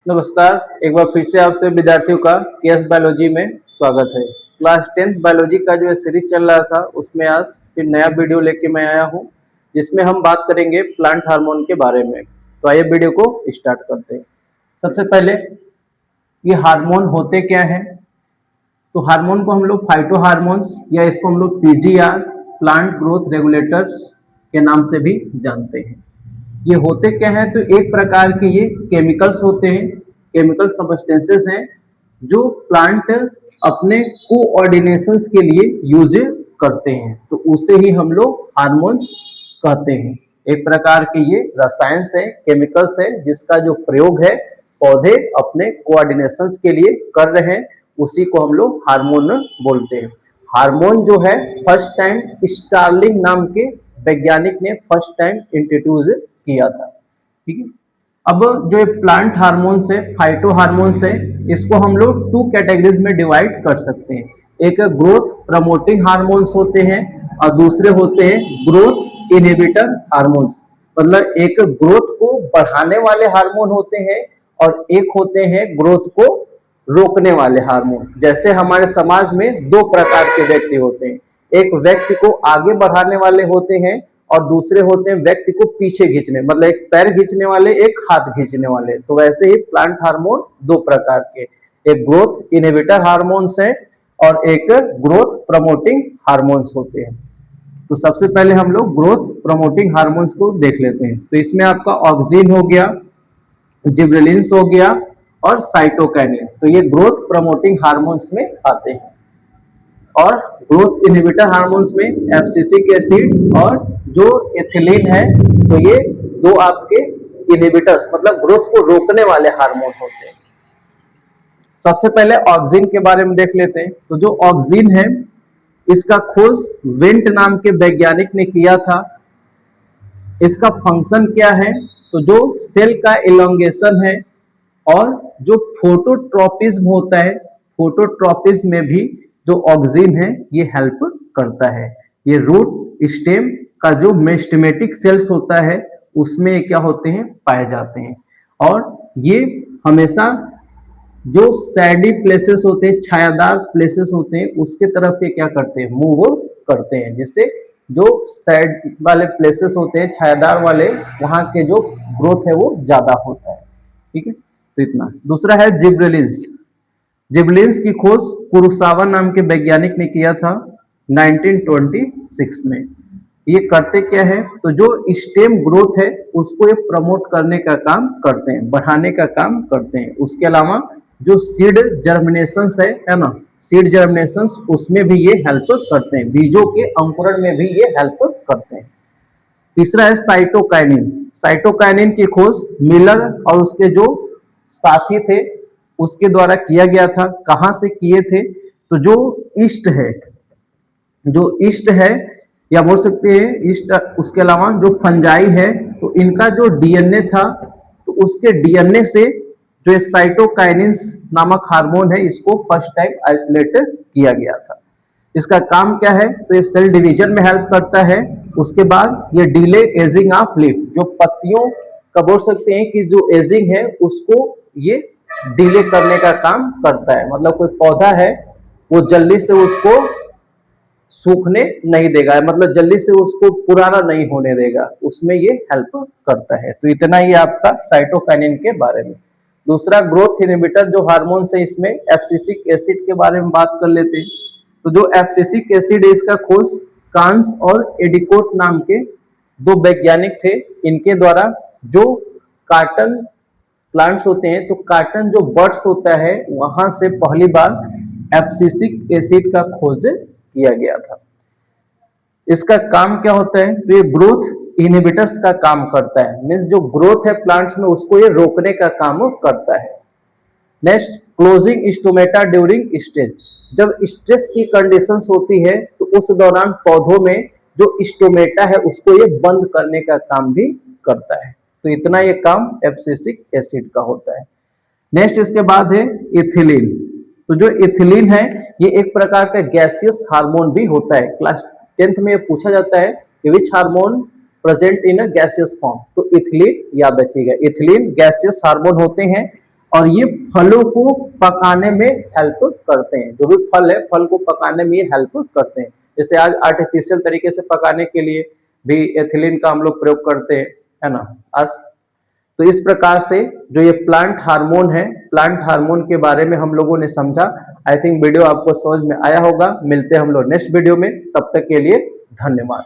नमस्कार। एक बार फिर से आपसे विद्यार्थियों का केएस बायोलॉजी में स्वागत है। क्लास 10th बायोलॉजी का जो सीरीज चल रहा था उसमें आज फिर नया वीडियो लेके मैं आया हूँ, जिसमें हम बात करेंगे प्लांट हार्मोन के बारे में। तो आइए वीडियो को स्टार्ट करते हैं। सबसे पहले ये हार्मोन होते क्या हैं? तो हार्मोन को हम लोग फाइटो हार्मोन्स या इसको हम लोग पीजीआर प्लांट ग्रोथ रेगुलेटर्स के नाम से भी जानते हैं। ये होते क्या है? तो एक प्रकार के ये केमिकल्स होते हैं, केमिकल सब्सटेंसेस हैं जो प्लांट अपने कोऑर्डिनेशंस के लिए यूज करते हैं, तो उसे ही हम लोग हार्मोन्स कहते हैं। एक प्रकार के ये रसायन है, केमिकल्स है, जिसका जो प्रयोग है पौधे अपने कोऑर्डिनेशंस के लिए कर रहे हैं, उसी को हम लोग हार्मोन बोलते हैं। हार्मोन जो है फर्स्ट टाइम स्टार्लिंग नाम के वैज्ञानिक ने फर्स्ट टाइम इंट्रोड्यूस किया था। ठीक है। अब जो प्लांट हार्मोन्स है, फाइटो हार्मोन्स है, इसको हम लोग 2 कैटेगरीज में डिवाइड कर सकते हैं। एक ग्रोथ प्रमोटिंग हार्मोन्स होते हैं और दूसरे होते हैं ग्रोथ इनहिबिटर हार्मोन्स। मतलब एक ग्रोथ को बढ़ाने वाले हार्मोन होते हैं और एक होते हैं ग्रोथ को रोकने वाले हार्मोन। जैसे हमारे समाज में 2 प्रकार के व्यक्ति होते हैं, एक व्यक्ति को आगे बढ़ाने वाले होते हैं और दूसरे होते हैं व्यक्ति को पीछे खींचने, मतलब एक पैर खींचने वाले, एक हाथ खींचने वाले। तो वैसे ही प्लांट हार्मोन 2 प्रकार के, एक ग्रोथ इनहिबिटर हार्मोन्स है और एक ग्रोथ प्रमोटिंग हार्मोन्स होते हैं। तो सबसे पहले हम लोग ग्रोथ प्रमोटिंग हार्मोन्स को देख लेते हैं। तो इसमें आपका ऑक्सिन हो गया, जिबरेलिन्स हो गया और साइटोकाइनिन, तो ये ग्रोथ प्रमोटिंग हार्मोन्स में आते हैं। और ग्रोथ इनहिबिटर हार्मोन्स में एब्सिसिक एसिड और जो एथिलीन है, तो ये 2 आपके इनहिबिटर्स मतलब ग्रोथ को रोकने वाले हार्मोन होते हैं। सबसे पहले ऑक्सिन के बारे में देख लेते हैं। तो जो ऑक्सिन है, इसका खोज वेंट नाम के वैज्ञानिक ने किया था। इसका फंक्शन क्या है? तो जो सेल का एलोंगेशन है और जो फोटोट्रोपिज्म होता है, फोटोट्रोपिज्म में भी जो ऑक्सिन है ये हेल्प करता है। ये रूट स्टेम का जो मेरिस्टेमेटिक सेल्स होता है उसमें क्या होते हैं, पाए जाते हैं। और ये हमेशा जो सैडी प्लेसेस होते हैं, छायादार प्लेसेस होते हैं, उसके तरफ ये क्या करते हैं, मूव करते हैं, जिससे जो सैड वाले प्लेसेस होते हैं, छायादार वाले, वहां के जो ग्रोथ है वो ज्यादा होता है। ठीक है, तो इतना। दूसरा है जिब्रेलिन्स। जिब्रेलिन्स की खोज कुरुसावा नाम के वैज्ञानिक ने किया था 1926 में। ये करते क्या है? तो जो स्टेम ग्रोथ है उसको ये प्रमोट करने का काम करते हैं, बढ़ाने का काम करते हैं। उसके अलावा जो सीड जर्मिनेशन है ना, सीड जर्मिनेशन, उसमें भी ये हेल्प करते हैं, बीजों के अंकुरण में भी ये हेल्प करते हैं। तीसरा है साइटोकाइनिन। साइटोकाइनिन की खोज मिलर और उसके जो साथी थे उसके द्वारा किया गया था। कहां से किए थे? तो जो ईस्ट है, जो ईस्ट है या बोल सकते हैं ईस्ट, उसके अलावा जो फंजाई है, तो इनका जो डीएनए था, तो उसके डीएनए से जो साइटोकाइनिन्स नामक हार्मोन है, इसको फर्स्ट टाइम आइसोलेट किया गया था। इसका काम क्या है? तो ये सेल डिवीजन में हेल्प करता है। उसके बाद ये डिले एजिंग ऑफ लीफ, जो पत्तियों का बोल सकते हैं कि जो एजिंग है उसको ये डिले करने का काम करता है। मतलब कोई पौधा है वो जल्दी से उसको सूखने नहीं देगा, मतलब जल्दी से उसको पुराना नहीं होने देगा, उसमें ये हेल्प करता है। तो इतना ही आपका साइटोकाइनिन के बारे में। दूसरा ग्रोथ इनहिबिटर जो हार्मोन है, इसमें एब्सिसिक एसिड के बारे में बात कर लेते हैं। तो जो एब्सिसिक एसिड है, इसका खोज कांस और एडिकोट नाम के 2 वैज्ञानिक थे। इनके द्वारा जो कार्टन प्लांट्स होते हैं, तो कार्टन जो बर्ड्स होता है, वहां से पहली बार एब्सिसिक एसिड का खोज किया गया था। इसका काम क्या होता है? तो ये ग्रोथ इनहिबिटर्स का काम करता है, मींस जो ग्रोथ है प्लांट्स में उसको ये रोकने का काम करता है। Next, closing stomata during stress. जब स्ट्रेस की कंडीशंस होती है तो उस दौरान पौधों में जो स्टोमेटा है उसको ये बंद करने का काम भी करता है। तो इतना ये काम एब्सिसिक एसिड का होता है। नेक्स्ट इसके बाद है इथिलीन। तो जो इथिलीन है ये एक प्रकार का गैसियस हार्मोन भी होता है। क्लास 10th में ये पूछा जाता है कि which hormone present in a gaseous form, तो इथिलीन याद रखिएगा। इथिलीन गैसियस हार्मोन होते हैं और ये फलों को पकाने में हेल्प करते हैं। जो भी फल है, फल को पकाने में ये हेल्प करते हैं। जैसे आज आर्टिफिशियल तरीके से पकाने के लिए भी एथिलीन का हम लोग प्रयोग करते हैं, है ना। आज तो इस प्रकार से जो ये प्लांट हार्मोन है, प्लांट हार्मोन के बारे में हम लोगों ने समझा। आई थिंक वीडियो आपको समझ में आया होगा। मिलते हैं हम लोग नेक्स्ट वीडियो में, तब तक के लिए धन्यवाद।